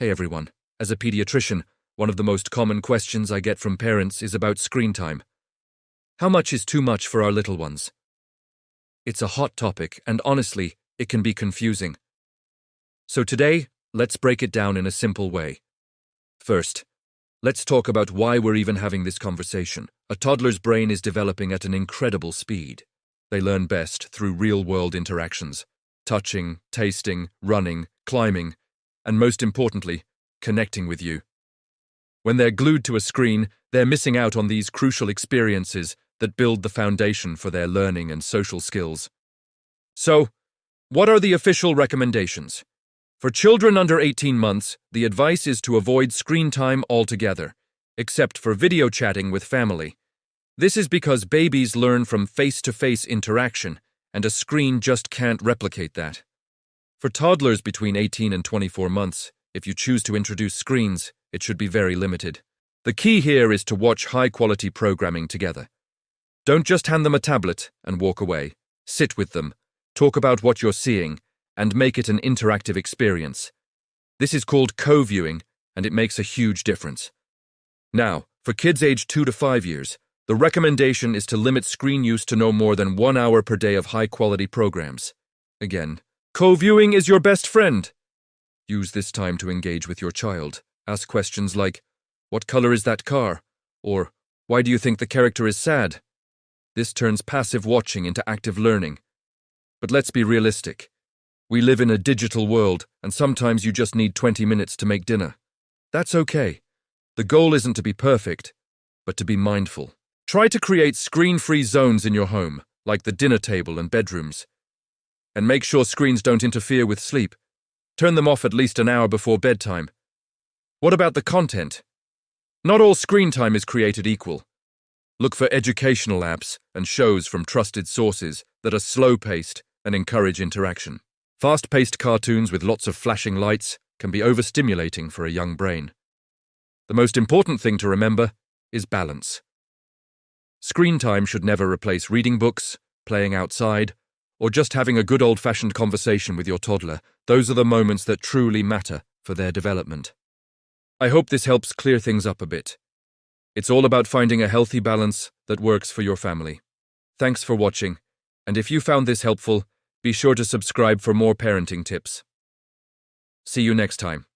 Hey everyone, as a pediatrician, one of the most common questions I get from parents is about screen time. How much is too much for our little ones? It's a hot topic, and honestly, it can be confusing. So today, let's break it down in a simple way. First, let's talk about why we're even having this conversation. A toddler's brain is developing at an incredible speed. They learn best through real-world interactions, touching, tasting, running, climbing, and most importantly, connecting with you. When they're glued to a screen, they're missing out on these crucial experiences that build the foundation for their learning and social skills. So, what are the official recommendations? For children under 18 months, the advice is to avoid screen time altogether, except for video chatting with family. This is because babies learn from face-to-face interaction, and a screen just can't replicate that. For toddlers between 18 and 24 months, if you choose to introduce screens, it should be very limited. The key here is to watch high-quality programming together. Don't just hand them a tablet and walk away. Sit with them, talk about what you're seeing, and make it an interactive experience. This is called co-viewing, and it makes a huge difference. Now, for kids aged 2 to 5 years, the recommendation is to limit screen use to no more than 1 hour per day of high-quality programs. Again, co-viewing is your best friend. Use this time to engage with your child. Ask questions like, "What color is that car?" Or, "Why do you think the character is sad?" This turns passive watching into active learning. But let's be realistic. We live in a digital world, and sometimes you just need 20 minutes to make dinner. That's okay. The goal isn't to be perfect, but to be mindful. Try to create screen-free zones in your home, like the dinner table and bedrooms. And make sure screens don't interfere with sleep. Turn them off at least an hour before bedtime. What about the content? Not all screen time is created equal. Look for educational apps and shows from trusted sources that are slow-paced and encourage interaction. Fast-paced cartoons with lots of flashing lights can be overstimulating for a young brain. The most important thing to remember is balance. Screen time should never replace reading books, playing outside, or just having a good old-fashioned conversation with your toddler. Those are the moments that truly matter for their development. I hope this helps clear things up a bit. It's all about finding a healthy balance that works for your family. Thanks for watching, and if you found this helpful, be sure to subscribe for more parenting tips. See you next time.